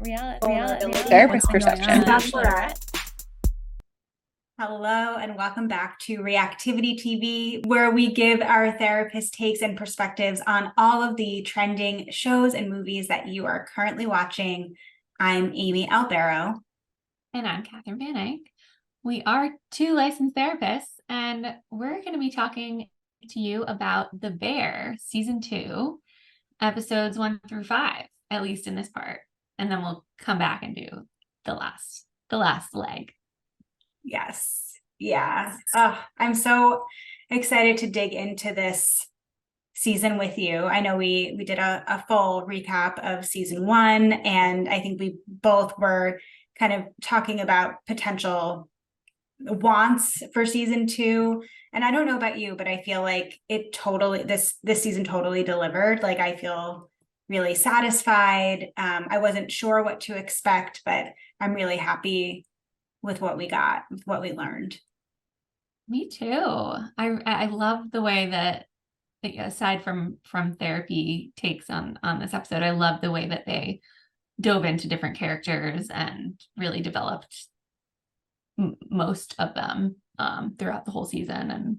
reality therapist perception. bachelorette. Hello and welcome back to Reactivity TV, where we give our therapist takes and perspectives on all of the trending shows and movies that you are currently watching. I'm Amy Albero. And I'm Catherine Van Eyck. We are two licensed therapists, and we're going to be talking to you about The Bear, Season 2, Episodes 1 through 5, at least in this part. And then we'll come back and do the last leg. Yes. Yeah. I'm so excited to dig into this season with you. I know we did a full recap of season 1, and I think we both were kind of talking about potential wants for season 2. And I don't know about you, but I feel like it totally, this season totally delivered. Like, I feel really satisfied. I wasn't sure what to expect, but I'm really happy with what we got, with what we learned. Me too. I love the way that, aside from therapy takes on this episode, I love the way that they dove into different characters and really developed most of them throughout the whole season, and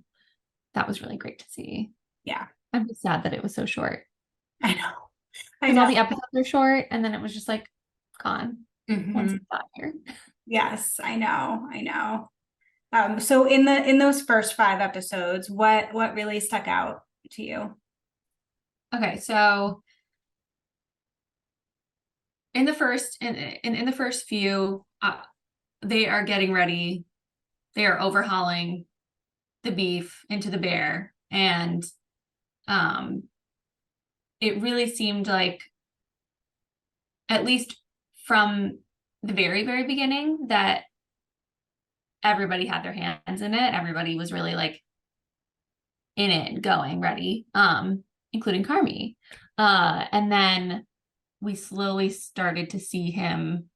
that was really great to see. Yeah, I'm just sad that it was so short. I know. Because all the episodes are short, and then it was just like gone once it's got here. Yes, I know. So in those first 5 episodes, what really stuck out to you? Okay, so in the first few, they are getting ready. They are overhauling the beef into the bear, and it really seemed like, at least from the very, very beginning, that everybody had their hands in it. Everybody was really like in it, going, ready, including Carmy. And then we slowly started to see him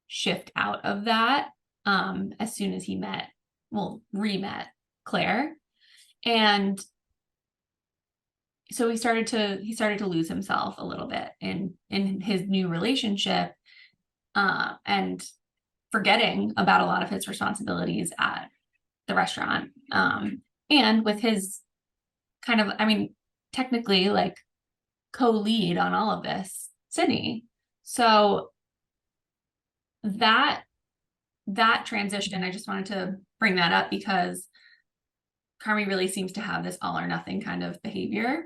shift out of that as soon as he re-met Claire. And so he started to lose himself a little bit in his new relationship, and forgetting about a lot of his responsibilities at the restaurant, and with his kind of, I mean, technically like co-lead on all of this, Sydney. So that transition, I just wanted to bring that up because Carmy really seems to have this all or nothing kind of behavior.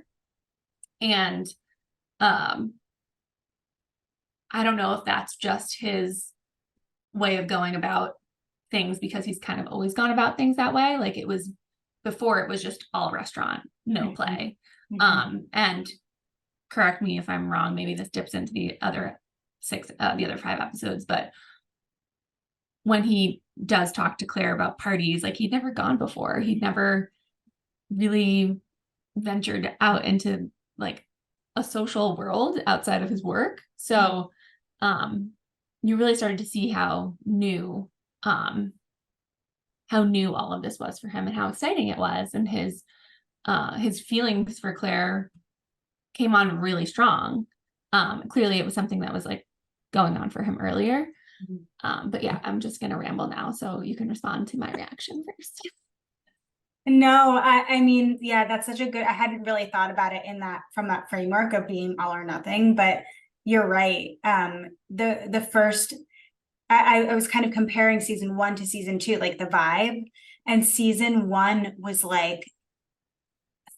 And I don't know if that's just his way of going about things, because he's kind of always gone about things that way. Like, it was before, it was just all restaurant, no play. And correct me if I'm wrong, maybe this dips into the other 5 episodes, but when he does talk to Claire about parties, like, he'd never gone before. He'd never really ventured out into like a social world outside of his work. So you really started to see how new all of this was for him, and how exciting it was, and his feelings for Claire came on really strong. Clearly it was something that was like going on for him earlier. But yeah, I'm just gonna ramble now, so you can respond to my reaction first. No, I mean, yeah, that's such a good, I hadn't really thought about it from that framework of being all or nothing, but you're right. The first, I was kind of comparing season 1 to season 2, like the vibe, and season 1 was like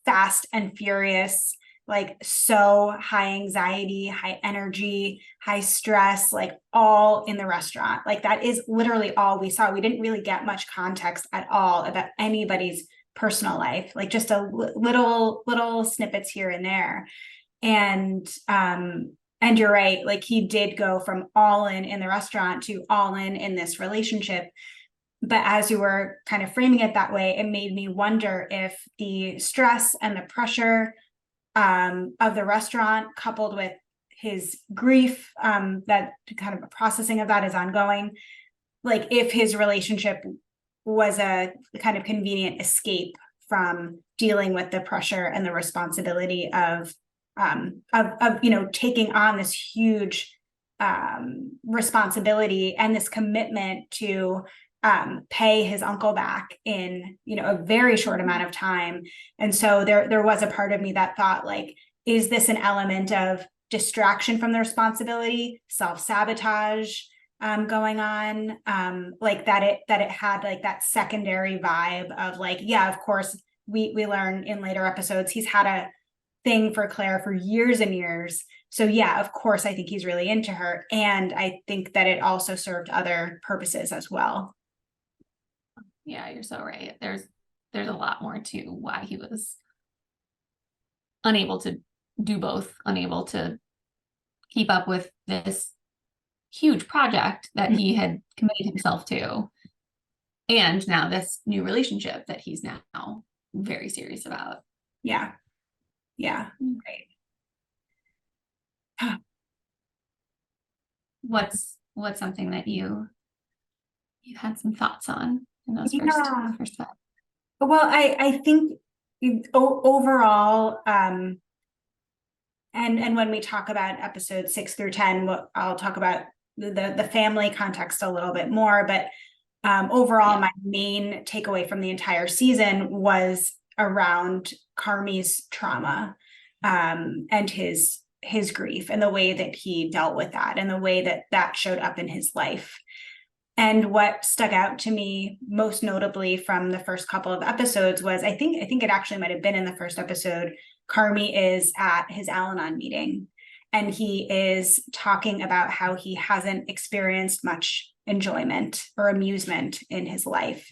fast and furious, like so high anxiety, high energy, high stress, like all in the restaurant. Like, that is literally all we saw. We didn't really get much context at all about anybody's personal life, like just a little snippets here and there. And you're right, like, he did go from all in the restaurant to all in this relationship. But as you were kind of framing it that way, it made me wonder if the stress and the pressure of the restaurant, coupled with his grief, that kind of processing of that is ongoing, like, if his relationship was a kind of convenient escape from dealing with the pressure and the responsibility of taking on this huge responsibility and this commitment to pay his uncle back in, a very short amount of time. And so there was a part of me that thought, like, is this an element of distraction from the responsibility, self-sabotage going on? Like that it had like that secondary vibe of like, yeah, of course, we learn in later episodes, he's had a thing for Claire for years and years. So yeah, of course, I think he's really into her. And I think that it also served other purposes as well. Yeah, you're so right. There's a lot more to why he was unable to do both, unable to keep up with this huge project that he had committed himself to. And now this new relationship that he's now very serious about. Yeah. Yeah. Great. What's something that you had some thoughts on in those first five? Well, I think overall, and when we talk about episodes 6 through 10, I'll talk about the family context a little bit more, but overall, my main takeaway from the entire season was around Carmy's trauma, and his grief and the way that he dealt with that and the way that showed up in his life. And what stuck out to me most notably from the first couple of episodes was, I think it actually might have been in the first episode, Carmy is at his Al-Anon meeting and he is talking about how he hasn't experienced much enjoyment or amusement in his life.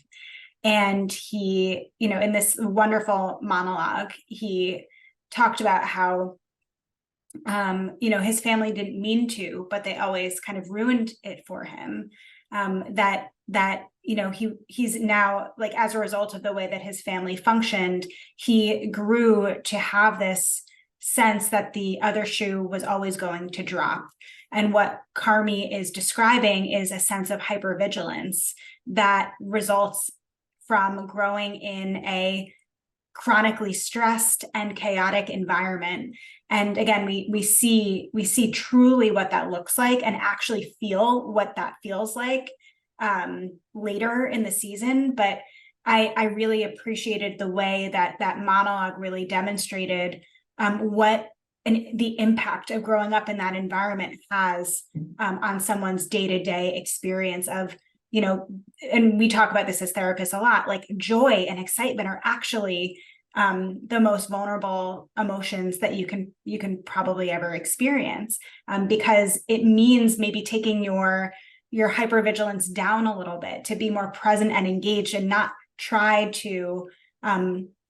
And he, in this wonderful monologue, he talked about how, his family didn't mean to, but they always kind of ruined it for him. He's now, like, as a result of the way that his family functioned, he grew to have this sense that the other shoe was always going to drop. And what Carmy is describing is a sense of hypervigilance that results from growing in a chronically stressed and chaotic environment. And again, we see truly what that looks like and actually feel what that feels like later in the season. But I really appreciated the way that monologue really demonstrated what the impact of growing up in that environment has on someone's day-to-day experience of, and we talk about this as therapists a lot, like joy and excitement are actually the most vulnerable emotions that you can probably ever experience, because it means maybe taking your hypervigilance down a little bit to be more present and engaged and not try to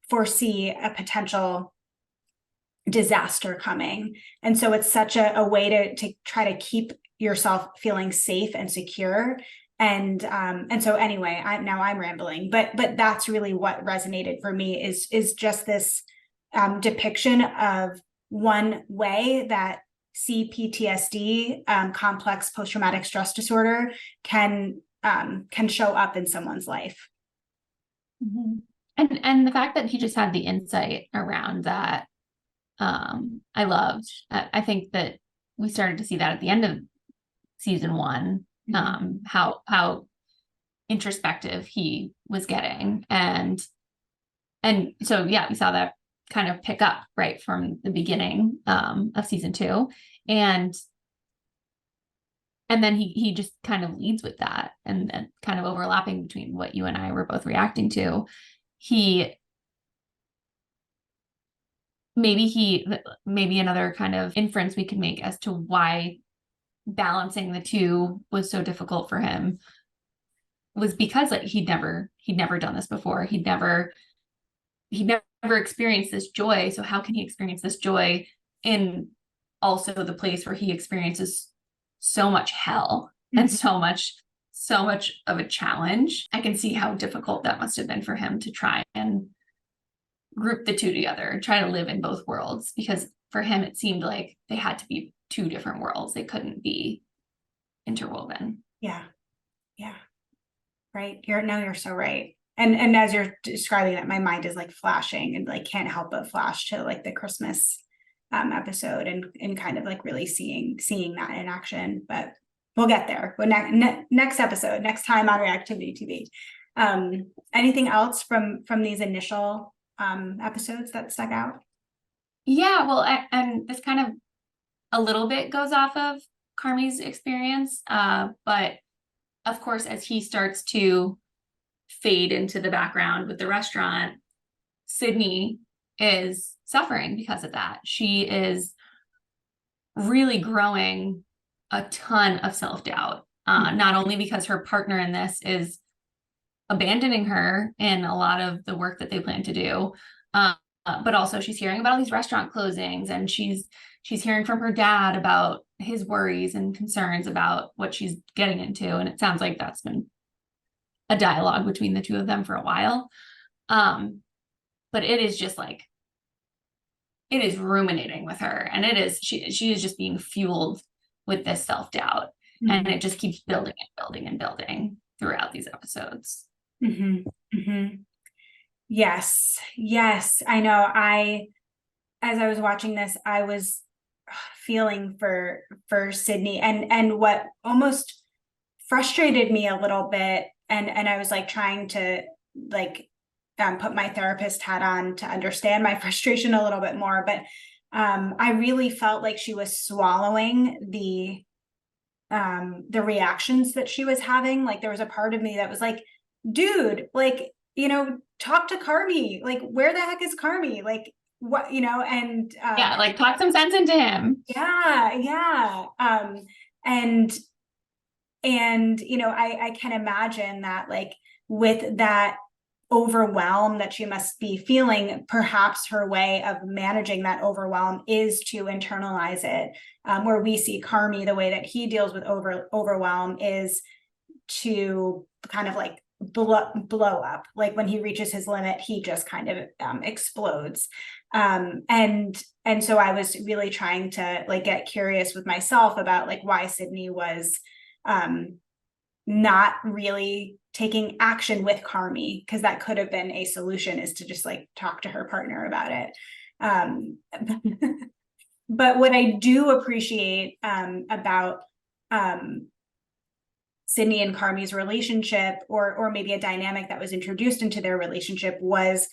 foresee a potential disaster coming. And so it's such a way to try to keep yourself feeling safe and secure. And so anyway, I'm rambling, but that's really what resonated for me is just this depiction of one way that CPTSD, complex post-traumatic stress disorder, can show up in someone's life. Mm-hmm. And the fact that he just had the insight around that, I loved. I think that we started to see that at the end of season 1. How introspective he was getting, and so yeah, we saw that kind of pick up right from the beginning of season 2, and then he just kind of leads with that, and kind of overlapping between what you and I were both reacting to. Maybe another kind of inference we could make as to why balancing the two was so difficult for him was because, like, he'd never done this before. He'd never experienced this joy. So how can he experience this joy in also the place where he experiences so much hell and so much of a challenge? I can see how difficult that must have been for him to try and group the two together and try to live in both worlds, because for him it seemed like they had to be two different worlds. They couldn't be interwoven. Yeah. Right. You're so right. And as you're describing that, my mind is like flashing and like can't help but flash to like the Christmas episode and kind of like really seeing that in action, but we'll get there. But next episode, next time on Reactivity TV. Anything else from these initial episodes that stuck out? Yeah, well, and this kind of a little bit goes off of Carmy's experience, but of course, as he starts to fade into the background with the restaurant, Sydney is suffering because of that. She is really growing a ton of self-doubt, not only because her partner in this is abandoning her in a lot of the work that they plan to do, but also she's hearing about all these restaurant closings, and she's hearing from her dad about his worries and concerns about what she's getting into. And it sounds like that's been a dialogue between the two of them for a while. But it is just like, it is ruminating with her, and it is, she is just being fueled with this self-doubt. Mm-hmm. And it just keeps building and building and building throughout these episodes. Mm-hmm. Mm-hmm. Yes. I know. As I was watching this, I was feeling for Sydney, and what almost frustrated me a little bit. And I was like trying to like put my therapist hat on to understand my frustration a little bit more. But I really felt like she was swallowing the reactions that she was having. Like there was a part of me that was like, dude, like, you know, talk to Carmy. Like, where the heck is Carmy? Like, what, you know, and yeah, like talk some sense into him. Yeah. And you know, I can imagine that, like, with that overwhelm that she must be feeling, perhaps her way of managing that overwhelm is to internalize it. Where we see Carmy, the way that he deals with overwhelm is to kind of like blow up. Like when he reaches his limit, he just kind of explodes. And so I was really trying to like get curious with myself about like why Sydney was not really taking action with Carmy, because that could have been a solution, is to just like talk to her partner about it. But what I do appreciate about Sydney and Carmy's relationship, or maybe a dynamic that was introduced into their relationship, was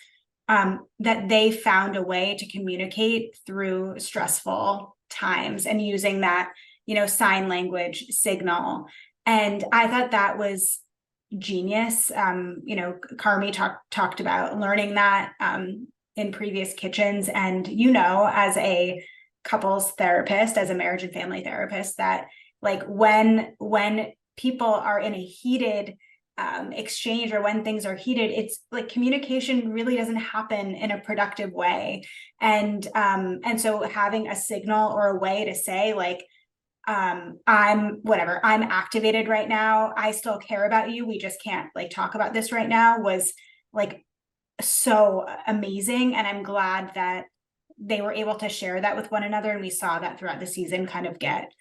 that they found a way to communicate through stressful times and using that, you know, sign language signal. And I thought that was genius. You know, Carmy talked about learning that in previous kitchens. And, you know, as a couples therapist, as a marriage and family therapist, that like when people are in a heated exchange, or when things are heated, it's like communication really doesn't happen in a productive way. And so having a signal or a way to say like, I'm activated right now, I still care about you, we just can't like talk about this right now, was like so amazing. And I'm glad that they were able to share that with one another, and we saw that throughout the season kind of get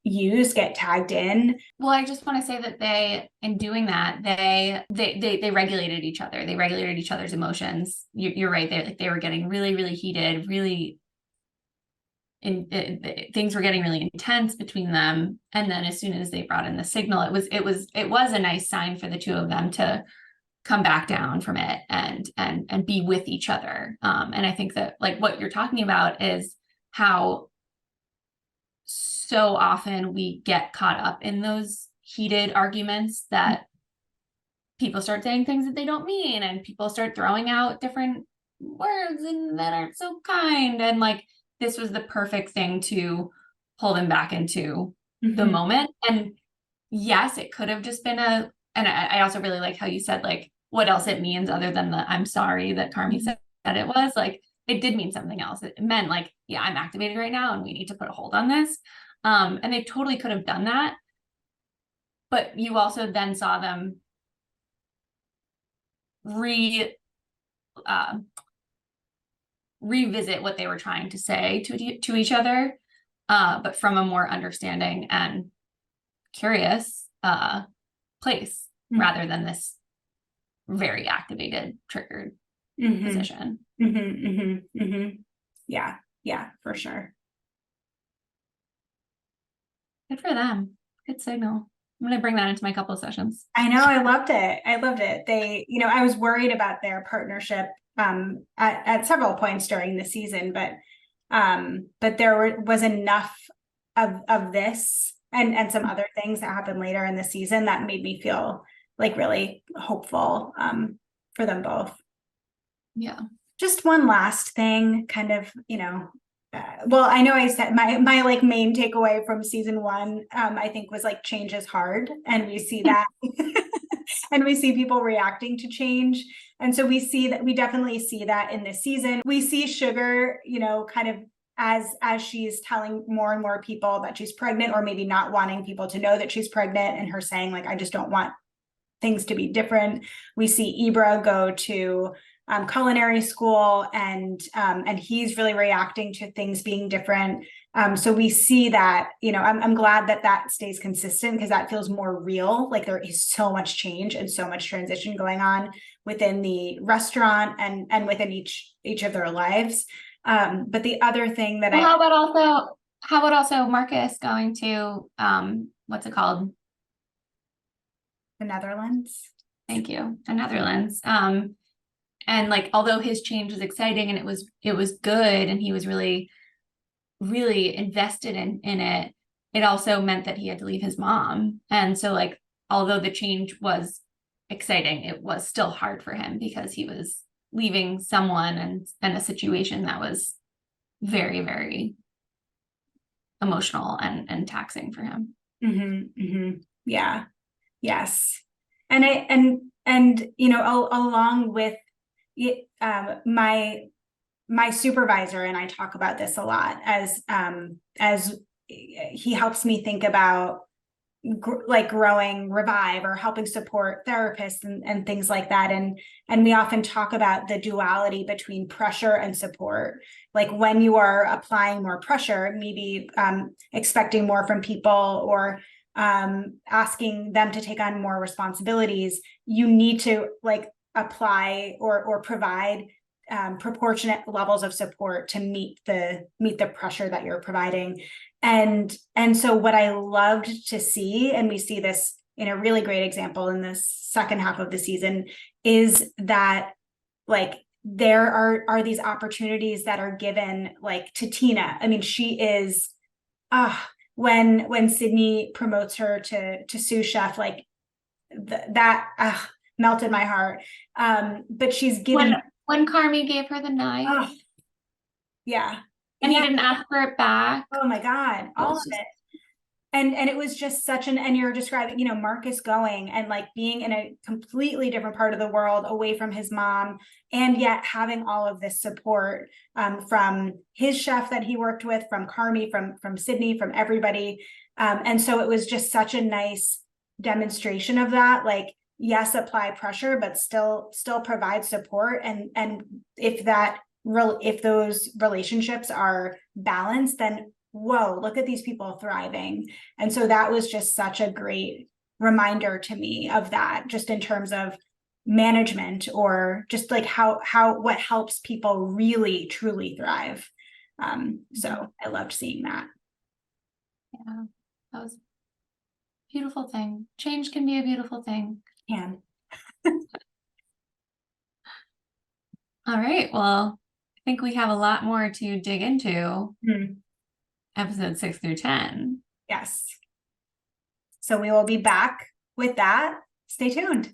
used, get tagged in. Well, I just want to say that they, in doing that, they regulated each other. They regulated each other's emotions. You're right. They were getting really, really heated, really, things were getting really intense between them. And then as soon as they brought in the signal, it was a nice sign for the two of them to come back down from it and be with each other. And I think that like what you're talking about is how so often we get caught up in those heated arguments that people start saying things that they don't mean, and people start throwing out different words and that aren't so kind. And like, this was the perfect thing to pull them back into the moment. And yes, it could have just been and I also really like how you said like what else it means other than the I'm sorry that Carmy said that it was. Like, it did mean something else. It meant like, yeah, I'm activated right now and we need to put a hold on this. And they totally could have done that. But you also then saw them revisit what they were trying to say to each other, but from a more understanding and curious place, rather than this very activated, triggered position. Yeah, Yeah, for sure. Good for them. Good signal. I'm gonna bring that into my couple sessions. I know, I loved it. I loved it. They, you know, I was worried about their partnership at several points during the season, but there was enough of this and some other things that happened later in the season that made me feel like really hopeful for them both. Yeah. Just one last thing, kind of, you know, well, I know I said my like main takeaway from season one, I think was like change is hard, and we see that, and we see people reacting to change, and so we definitely see that in this season. We see Sugar, you know, kind of as she's telling more and more people that she's pregnant, or maybe not wanting people to know that she's pregnant, and her saying like, I just don't want things to be different. We see Ibra go to culinary school, and he's really reacting to things being different. So we see that, you know, I'm glad that stays consistent, because that feels more real. Like there is so much change and so much transition going on within the restaurant and within each of their lives. But the other thing that how about also Marcus going to what's it called? The Netherlands. Thank you. The Netherlands. And like, although his change was exciting and it was good, and he was really, really invested in it, it also meant that he had to leave his mom. And so like, although the change was exciting, it was still hard for him, because he was leaving someone and a situation that was very, very emotional and taxing for him. Yeah. Yes. And you know, along with my supervisor and I talk about this a lot, as he helps me think about like growing Revive or helping support therapists and things like that. And we often talk about the duality between pressure and support. Like when you are applying more pressure, maybe expecting more from people, or asking them to take on more responsibilities, you need to like apply or provide proportionate levels of support to meet the pressure that you're providing. And so what I loved to see, and we see this in a really great example in this second half of the season, is that like there are these opportunities that are given like to Tina. I mean, she is when Sydney promotes her to sous chef, like that melted my heart. But she's given when Carmy gave her the knife. Yeah. And he didn't ask for it back. Oh my God, all of it. And it was just such and you're describing, you know, Marcus going and like being in a completely different part of the world, away from his mom, and yet having all of this support from his chef that he worked with, from Carmy, from Sydney, from everybody. And so it was just such a nice demonstration of that. Like, yes, apply pressure, but still provide support. And if those relationships are balanced, then whoa, look at these people thriving. And so that was just such a great reminder to me of that, just in terms of management, or just like what helps people really truly thrive. So I loved seeing that. Yeah, that was a beautiful thing. Change can be a beautiful thing. Can. All right, well, I think we have a lot more to dig into. Episode 6 through 10. Yes. So we will be back with that. Stay tuned.